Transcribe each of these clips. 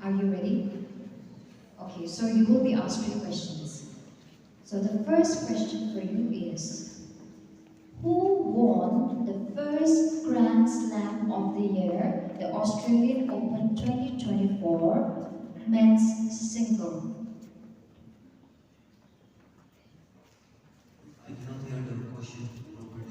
Are you ready? Okay, so you will be asked 3 questions. So the first question for you is, who won the first Grand Slam of the year, the Australian Open 2024 men's single? I cannot hear the question properly.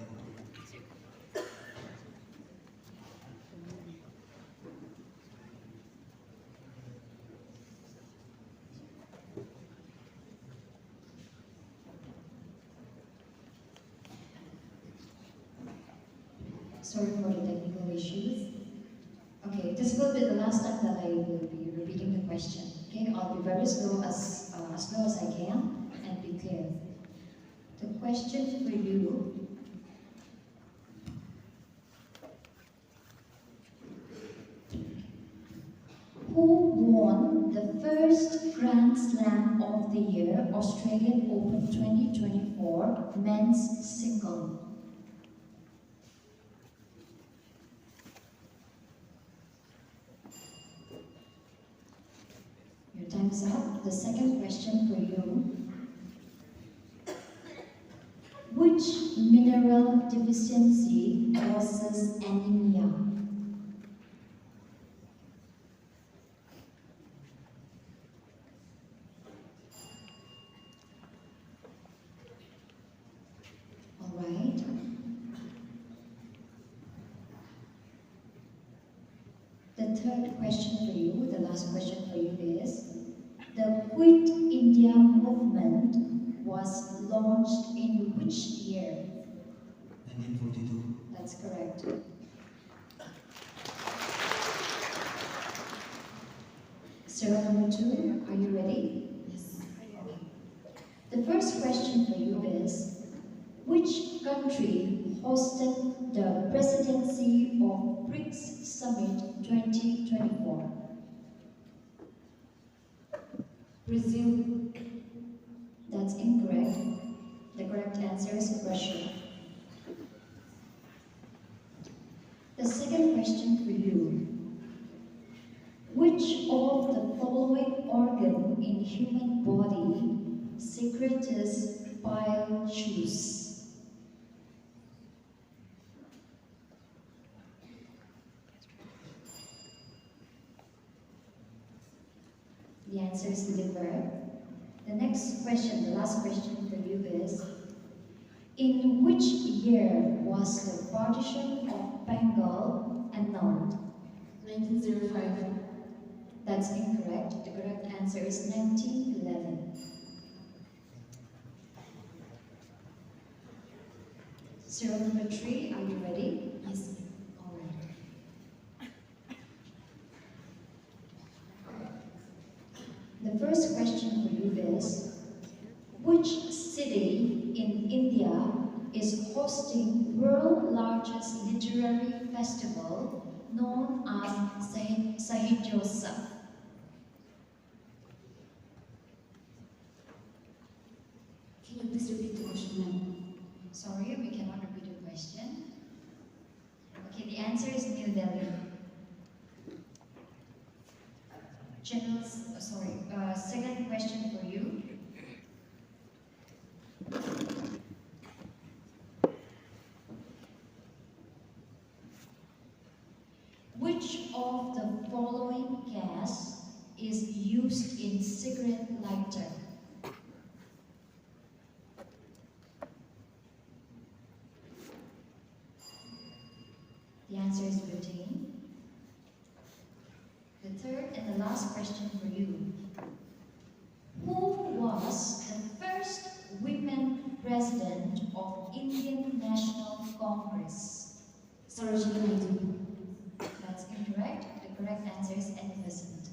Sorry for the technical issues. Okay, this will be the last time that I will be repeating the question. Okay, I'll be very slow as slow as I can and be clear. The question for you: who won the first Grand Slam of the year, Australian Open 2024 men's single? Your time's up. The second question for you: which mineral deficiency causes anemia? All right. The third question for you, the last question for you is, the Quit India movement was launched in which year? 1942. That's correct. Serial number 2, are you ready? Yes. Okay. The first question for you is, which country hosted the presidency of BRICS Summit 2024? Brazil. That's incorrect. The correct answer is Russia. The second question for you: which of the following organ in human body secretes bile juice? The answer is liver. The next question, the last question for you is, in which year was the partition of Bengal annulled? 1905. That's incorrect. The correct answer is 1911. Serial number 3, are you ready? Yes. All right. The first question for you is, which city in India is hosting world's largest literary festival known as Sahityotsav? Can you please repeat the question, ma'am? Sorry, we cannot repeat the question. Okay, the answer is New Delhi. Second question for you. Which of the following gas is used in cigarette lighter? The answer is butane. The third and the last question for you. Who was the first women president of Indian National Congress? Sarojini Naidu. That's incorrect. The correct answer is Annie Besant.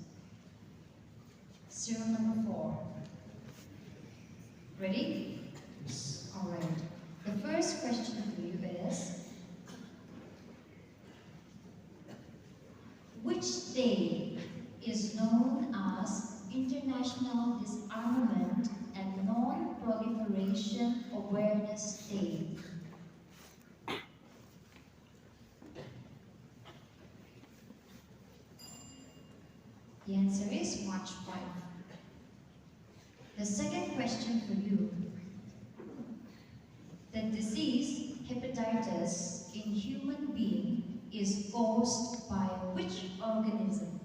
Serial number 4. Ready? All right. The first question for you is, which day is known as International Disarmament and Non-Proliferation Awareness Day? The answer is March 5. The second question for you. The disease hepatitis in human being is caused by which organism?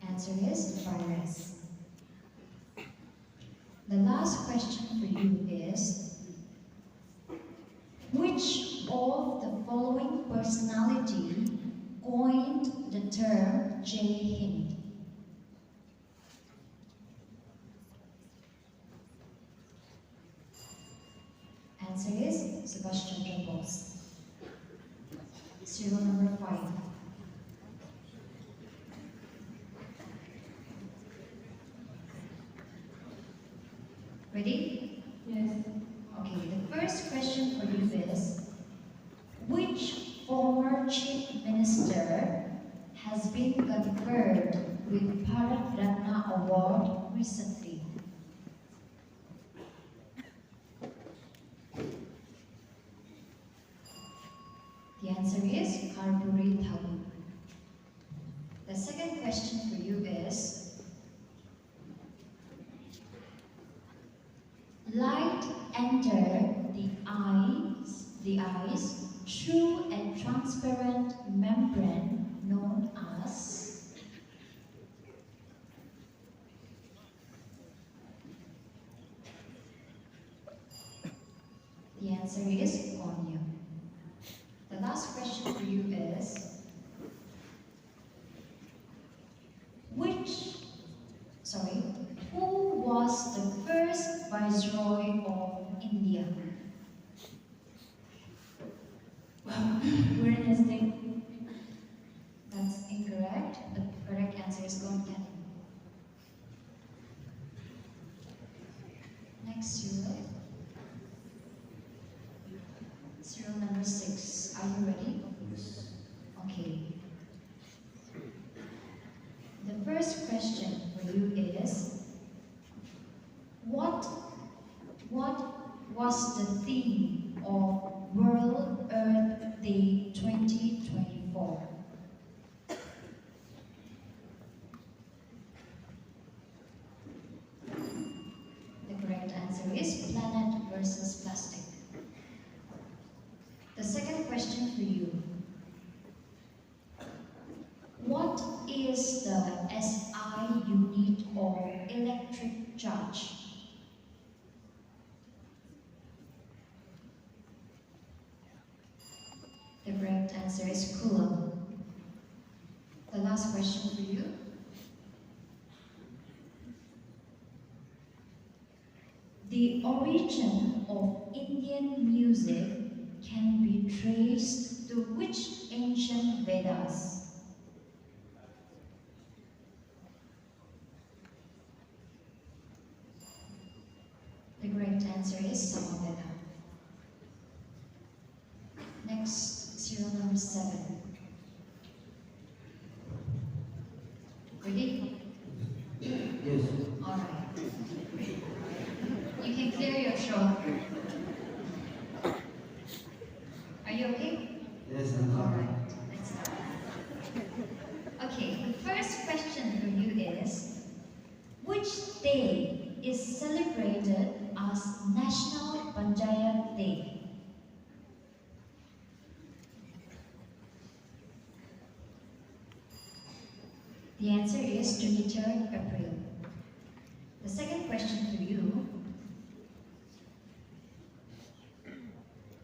Answer is virus. The last question for you is, which of the following personality coined the term Jai Hind? Answer is Subhash Chandra Bose. Serial number 5. Ready? Yes. Okay, the first question for you is, which former chief minister has been conferred with Bharat Ratna Award recently? The answer is Karpuri Thakur. The second question for you is, light enter the eyes through a transparent membrane known as. The answer is cornea. The last question for you is, who was the first Viceroy of India? We're nesting. That's incorrect. The correct answer is Lord Canning. Next serial. Serial number 6. Are you ready? Yes. Okay. The first question for you is, what was the theme of World Earth Day 2024? The correct answer is planet versus plastic. The second question for you. What is the SI unit of electric charge? The correct answer is Coulomb. The last question for you. The origin of Indian music can be traced to which ancient Vedas? The correct answer is Samaveda. Next, serial number 7. Ready? Yes. Alright. You can clear your throat. Are you okay? Yes, I'm Alright, fine. let's start. Okay, the first question for you is, which day is celebrated as National Panchayat Day? The answer is 23rd April. The second question for you.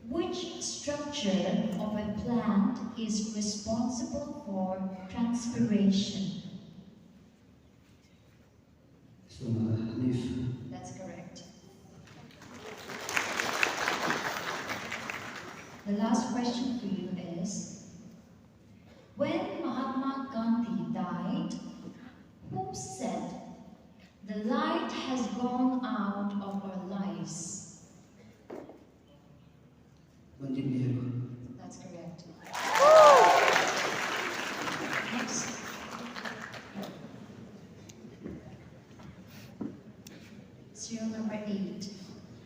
Which structure of a plant is responsible for transpiration? So, leaf. That's correct. The last question for you is, when Mahatma Gandhi died, who said, "The light has gone out of our lives"? Pandit Nehru. That's correct. Next. Serial number 8.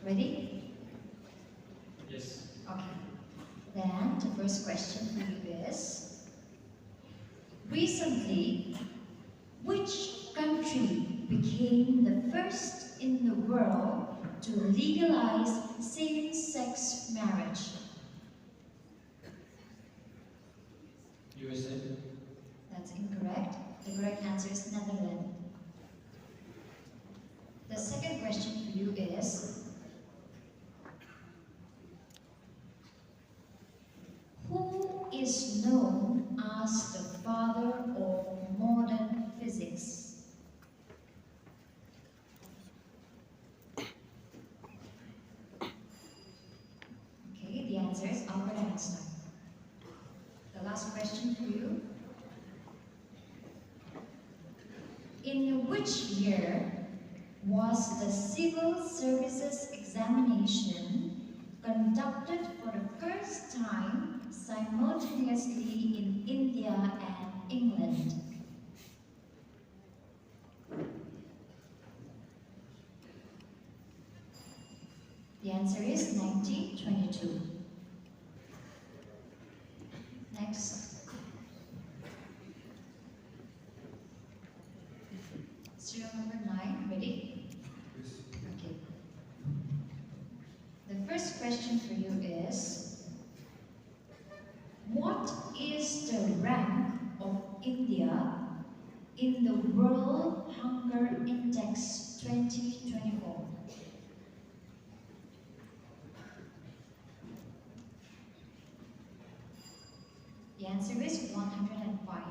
Ready? Yes. Okay. Then the first question for you is, recently, which country became the first in the world to legalize same-sex marriage? USA. That's incorrect. The correct answer is Netherlands. The second question for you is, who is known as the father of modern physics? Okay, the answer is Albert Einstein. The last question for you. In which year was the civil services examination conducted for the first time simultaneously in India and England? The answer is 1922. Next. Serial number 9, ready? Yes. Okay. The first question for you is, what is the rank of India in the World Hunger Index 2024? The answer is 105.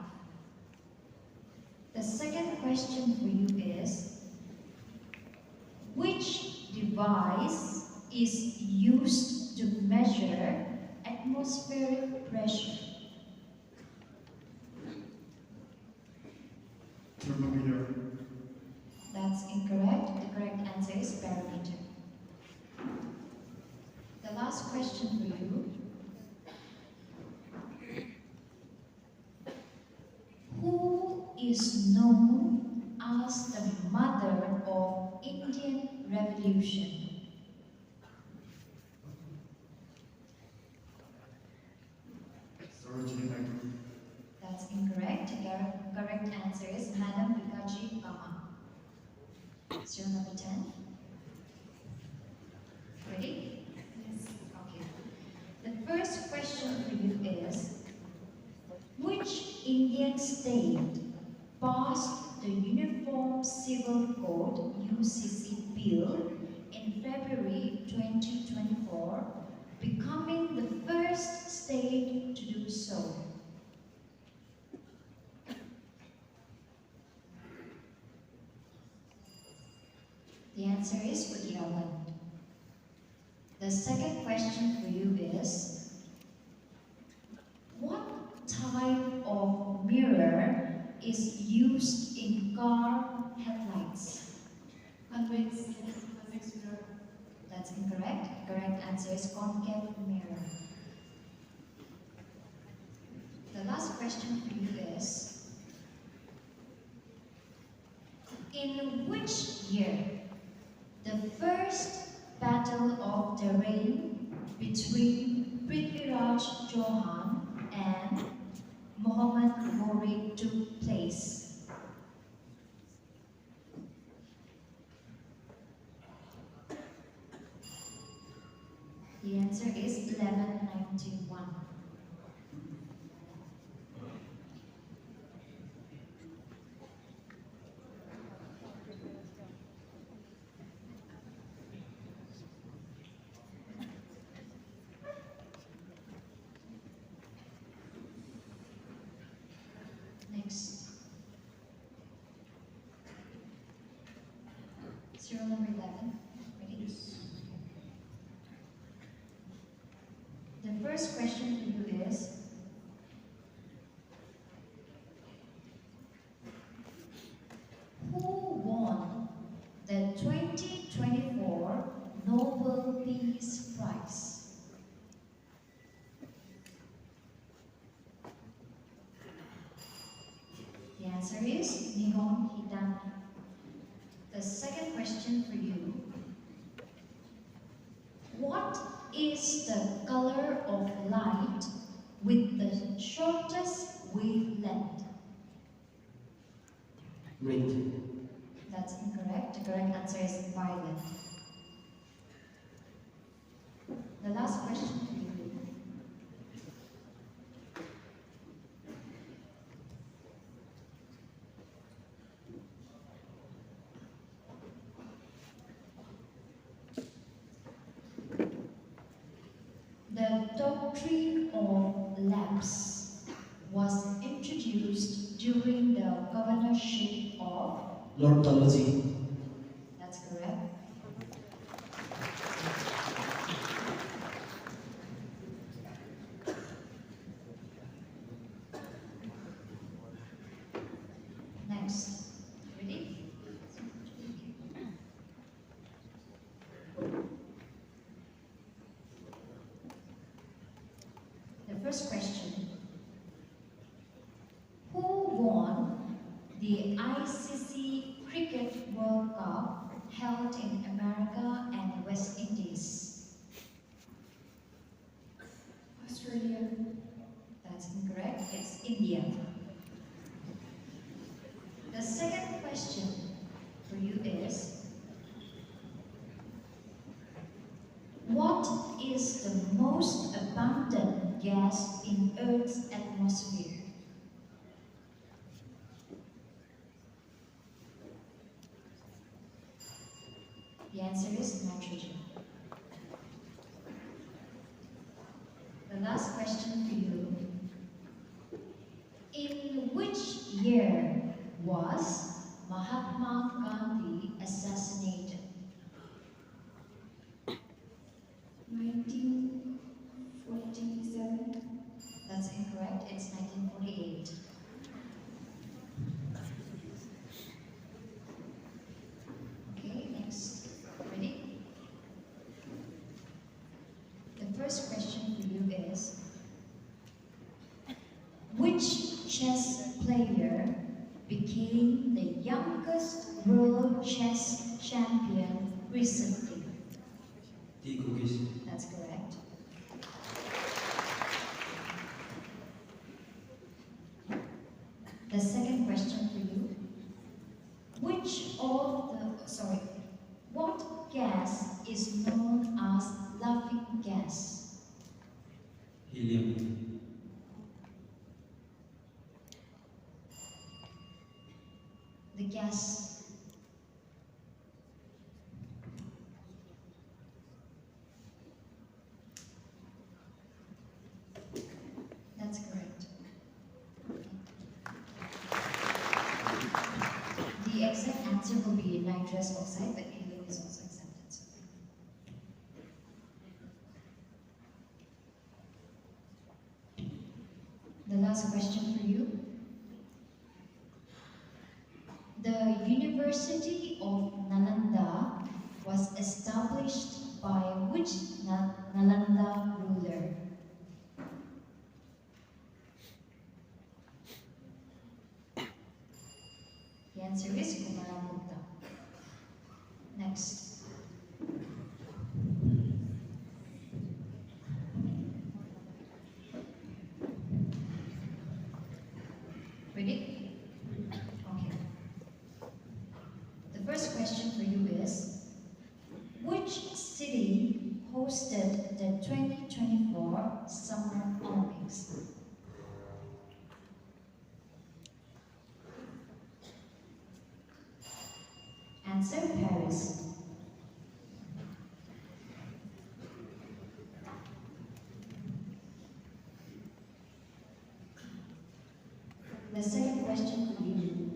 The second question for you is, which device is used to measure atmospheric pressure? Thermometer. That's incorrect. The correct answer is barometer. The last question for you. Who is known as the mother of Indian Revolution? Sarojini Naidu. That's incorrect. The correct answer is Madam Bikaji Kama. Serial number 10. Ready? Yes. Okay. The first question for you is, which Indian state passed the Uniform Civil Code UCC bill in February 2024, becoming the first state to do so? The answer is Uttarakhand. The second question for you is, what type of mirror is used in car headlights? Convex mirror. That's incorrect. Correct answer is concave mirror. The last question for you is, in which year the first battle of the Rain between Prithviraj Chauhan and Muhammad Ghori took place? The answer is 1191. Next. Serial number 11. Ready? The first question for you is, who won the 2024 Nobel Peace Prize? The answer is Nihon Hidani. The second question for you. What is the color of light Red. That's incorrect. The correct answer is violet. The last question for you. The doctrine of lapse was introduced during the governorship of. Lord Taloji. That's correct. Next. Ready? The first question. Who won the ICC Cricket World Cup held in America and West Indies? Australia. That's incorrect. It's India. The second question for you is, what is the most abundant gas in Earth's atmosphere? The answer is nitrogen. The last question for you. In which year was Mahatma Gandhi assassinated? 1947. That's incorrect. It's 1948. Okay, next. Ready? The first question for you is, which chess player became the youngest world chess champion recently? T. Cookies. That's correct. The second question for you. What gas is known as laughing gas? Helium. The gas. That's correct. The exact answer will be nitrous oxide, but helium is also accepted. The last question for you. The University of Nalanda was established by which Nalanda ruler? The answer is Kumaragupta. Next. Ready? Okay. The first question for you is, which city hosted the 2024 Summer Olympics? Answer, Paris. The second question for you.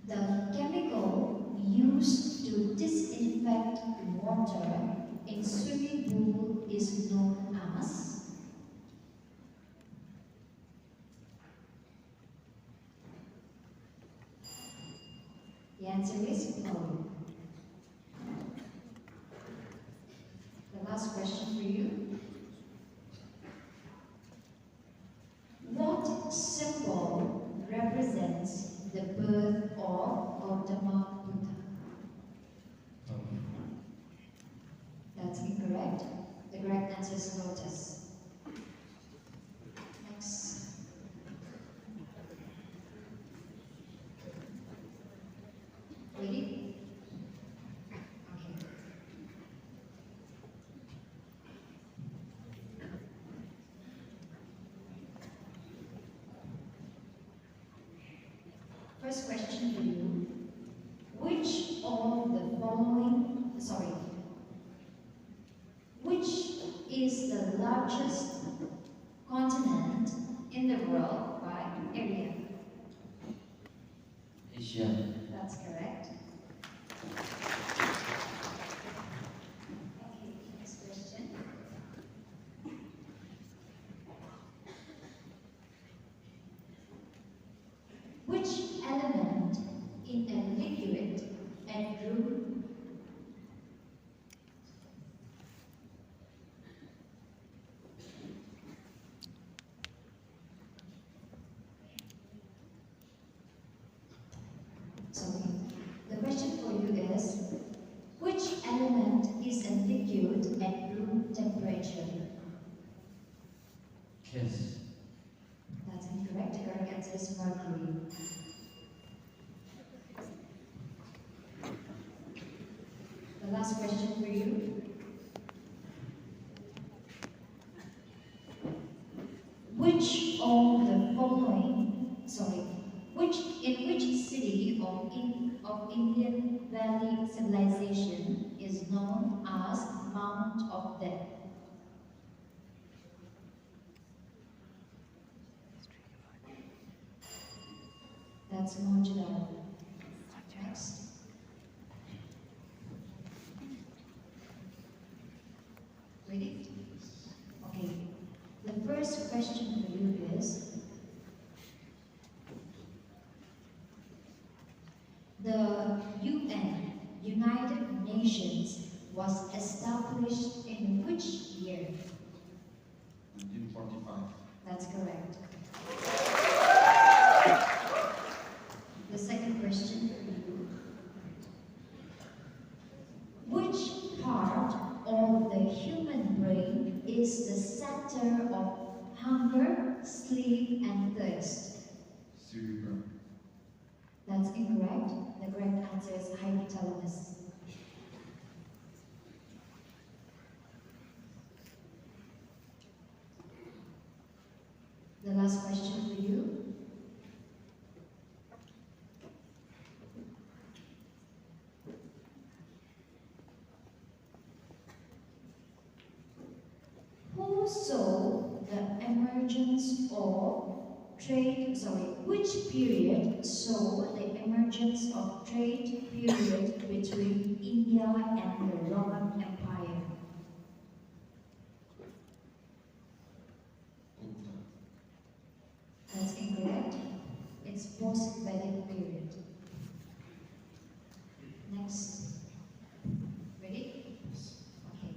The chemical used to disinfect water in swimming pool is known as? The answer is chlorine. The last question for you. What symbol represents the birth of Gautama Buddha? That's incorrect. The correct answer is lotus. Next. first question for you. Which of the following, sorry, which is the largest continent in the world by area? Asia. That's correct. Okay, next question. Which element in a liquid and room sorry, the question for you is, which element is a liquid at room temperature? Gas. That's incorrect. The correct answer is mercury. The last question for you. Which of the following, sorry, in which city of Indian Valley civilization is known as Mount of Death? That's modular. Next. Ready? Okay. The first question for you is, the UN, United Nations, was established in which year? 1945. That's correct. The second question for you. Which part of the human brain is the center of hunger, sleep, and thirst? Cerebral. That's incorrect. The correct answer is hypothalamus. The last question for you. Who saw the emergence of which period saw the emergence of trade period between India and the Roman Empire? Gupta. That's incorrect. It's post-Vedic period. Next. Ready? Okay.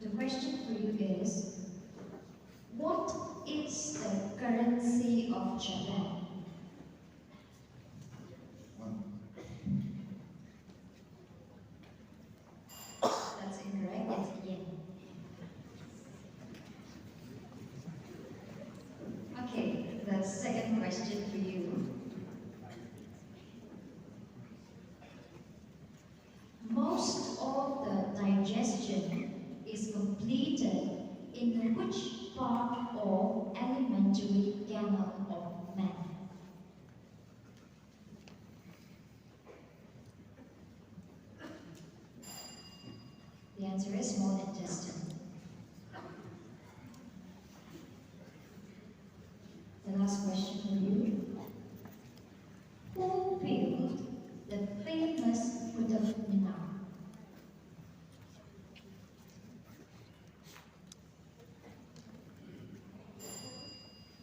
The question for you is, what is the currency of Japan? One. That's incorrect. It's yen. Okay, the second question for you. Most of the digestion is completed in which part of alimentary canal of man? The answer is small intestine. The last question for you. Who built the famous Qutb Minar?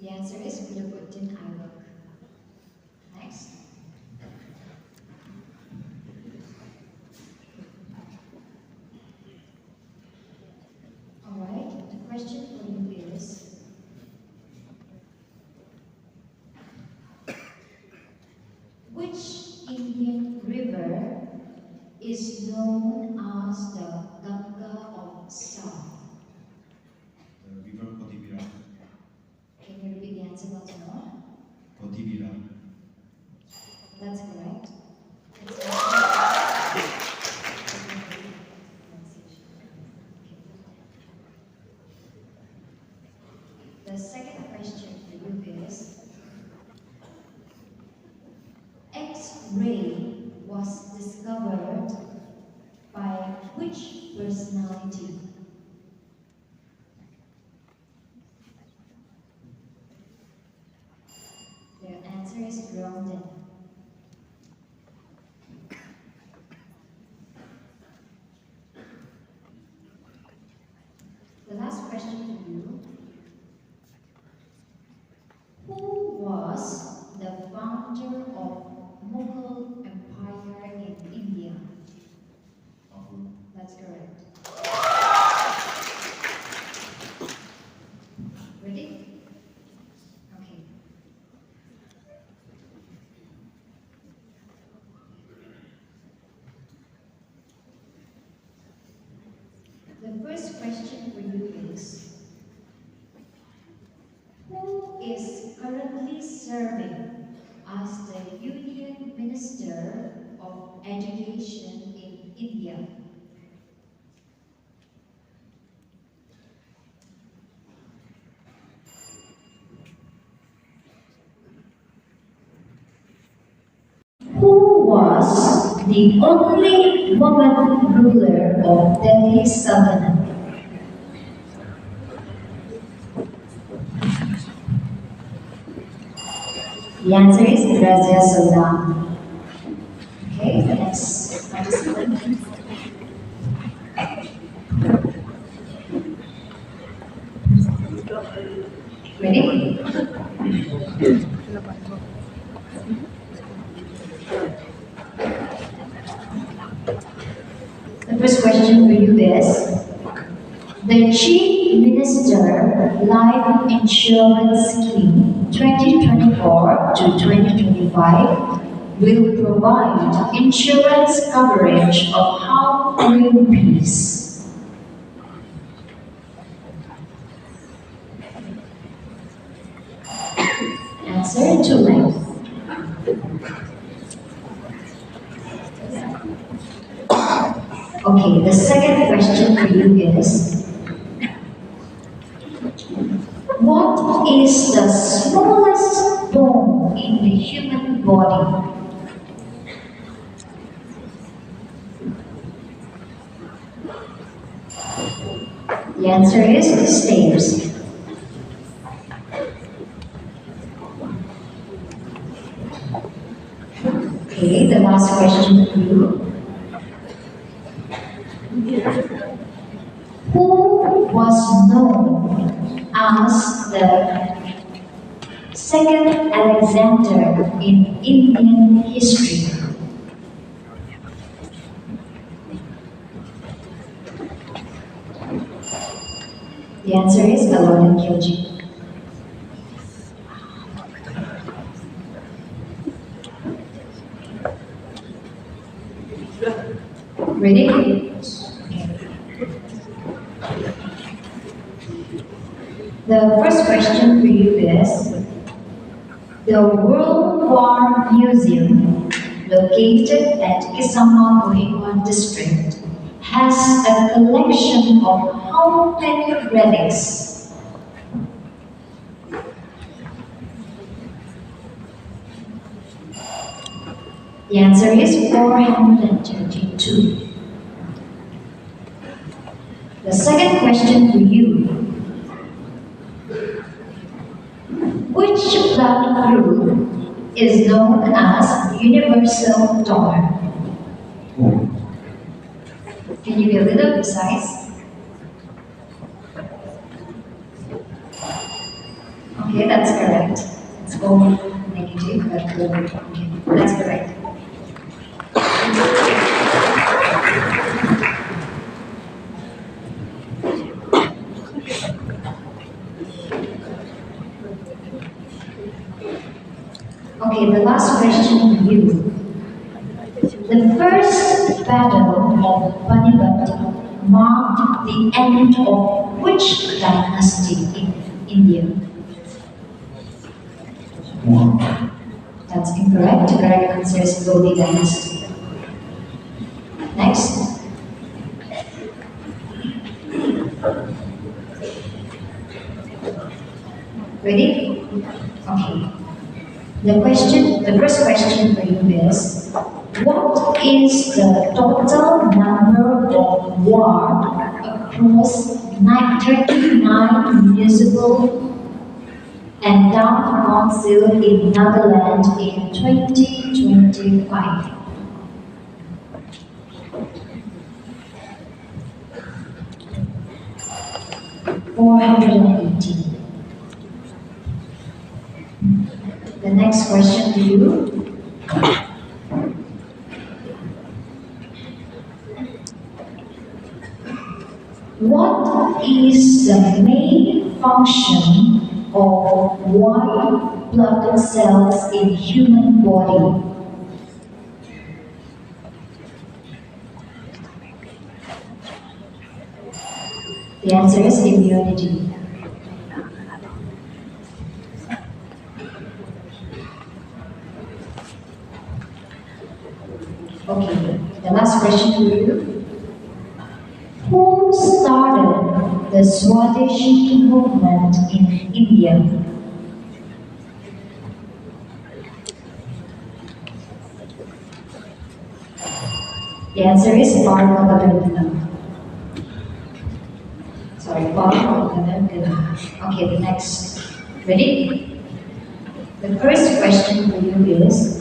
The answer is Qutbuddin Aibak. Next. Alright, the question for you is, which Indian river is known as the Ganga of South? The river Kodibira. Can you repeat the answer once more? Kodibira. That's correct. It's X-ray was discovered by which personality? The answer is grounded. The last question for you. Who was the founder of Mughal Empire in India? Babu. That's correct. Ready? Okay. The first question for you is, who is currently serving as the Union Minister of Education in India? Who was the only woman ruler of Delhi Sultanate? The answer is Razia Sultan. Okay, the next participant. Ready? The first question for you is, the Chief Minister Life Insurance Scheme 2024 to 2025 will provide insurance coverage of how many rupees? Answer 2 lakhs. Okay, the second question for you is, what is the smallest bone in the human body? The answer is stairs. Okay, the last question for you. Who was known as the second Alexander in Indian history? The answer is Alauddin Khilji. Ready? The first question for you is, the World War Museum, located at Kisama Kohima district, has a collection of how many relics? The answer is 432. The second question for you. Which blood group is known as universal donor? Can you be a little precise? Okay, that's correct. It's O negative, but okay, that's correct. Okay, the last question for you. The first battle of Panipat marked the end of which dynasty in India? That's incorrect. The correct answer is Lodi dynasty. Next. Ready? Okay. The first question for you is, what is the total number of wards across 39 municipal and town council in Netherlands in 2025? $480. The next question to you. What is the main function of white blood cells in human body? The answer is immunity. Okay, the last question to you. Who started the Swadeshi movement in India? The answer is Phom. Sorry, Phom. Okay, the next. Ready? The first question for you is,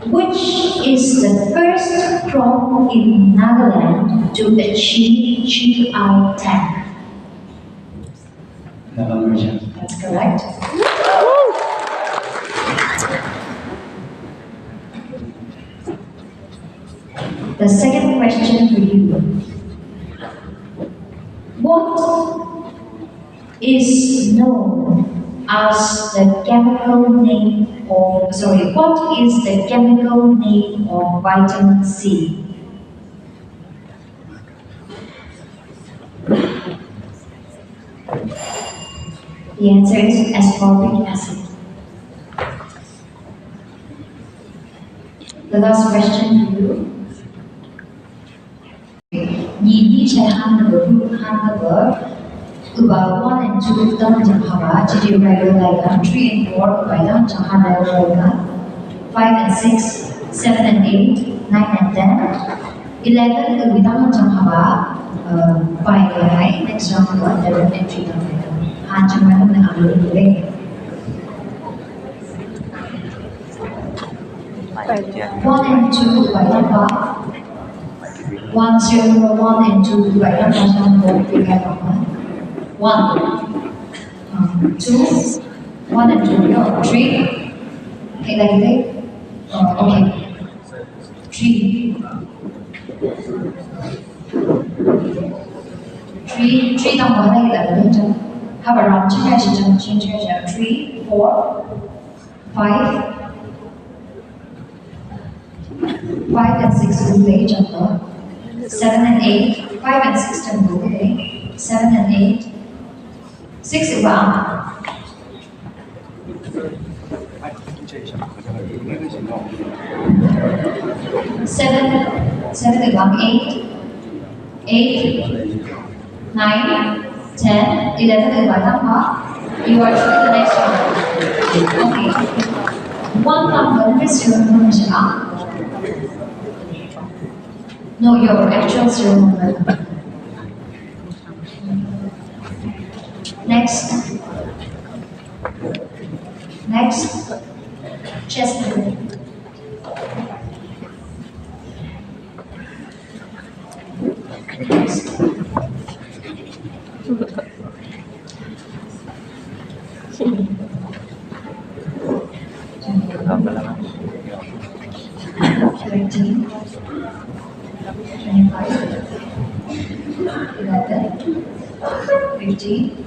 which is the first crop in Nagaland to achieve GI tag? That's correct. The second question for you. What is known as the chemical name of, what is the chemical name of vitamin C? The answer is ascorbic acid. The last question to you. Nhìnใช้ handle รูป handle about 1 and 2 dan janghara jadi regular 3 and 4 by dan janghara regular 5 and 6 7 and 8 9 and 10 11 dan janghara by next round 11 and 3 dan han janghara na alu le 1 and 2 by dan 1 0 1 and 2 by dan janghara 1, 2, 1 and 2, no, 3. Okay, like that. Okay. 3. 3 down one like that. Have a round change 3, 4, 5. 5 and 6 will be 7 and 8. 5 and 6 will be 7 and 8. 6 is 1. 7 is 1, 8. 8, 9, 10, 11 is 1 number. You are through the next one. Okay. One number is your number. No, your actual serial number. Next. Chest number. Next. Twenty. 25. 11. 15.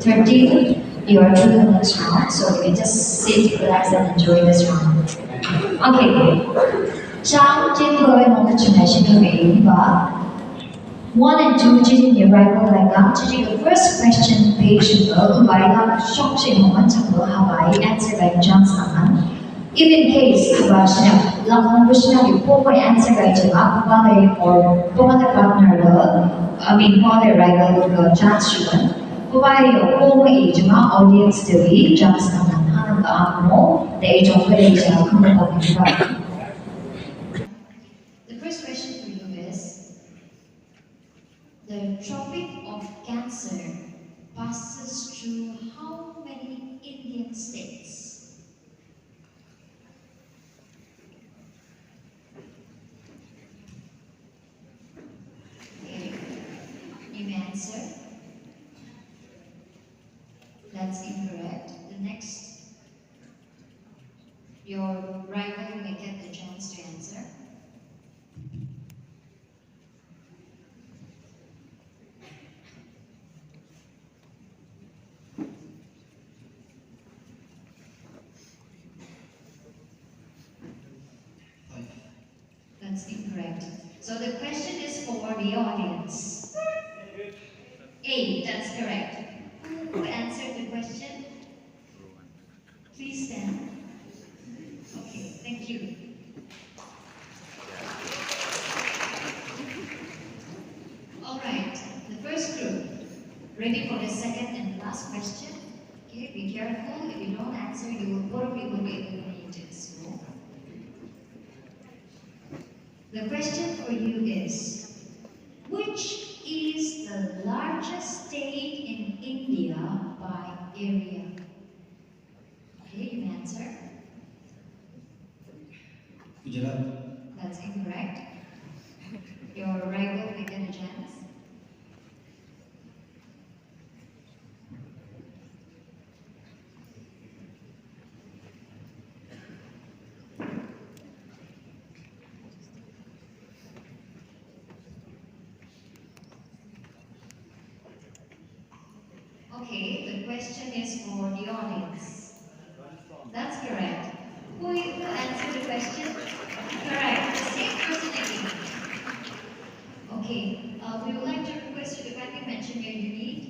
30, you are through the next round, so you can just sit, relax, and enjoy this round. Okay. Trong trên người một cái trường hợp sinh viên và 1 and 2 trên những bài câu lại đó, trên the first question page ở bài đó shop trên một mặt trong bữa Hawaii answer by Johnson. If in case habashnya lang gusto na po may answer kay jama pumana or pumana partner I mean pumana rival the chance siya pumana po may jama audience dewi chance naman hanan ka ano dahil jong pwede siya kumakas ba. The first question for you is the Tropic of Cancer passes through how many Indian states? Okay, you may answer. That's incorrect. The next, your rival may get the chance to answer. That's incorrect. So the question is for the audience. A, that's correct. Who answered the question? Please stand. Okay, thank you. All right, the first group. Ready for the second and last question? Okay, be careful. If you don't answer, you will probably will be eliminated. So, the question for you is, which is the largest state in India by area? Okay, you may answer. Gujarat. That's incorrect. Your rival may get a chance. Okay, the question is for the audience. That's correct. Who answered the question? Correct. The same person again. Okay, we would like to request you to kindly mention your unique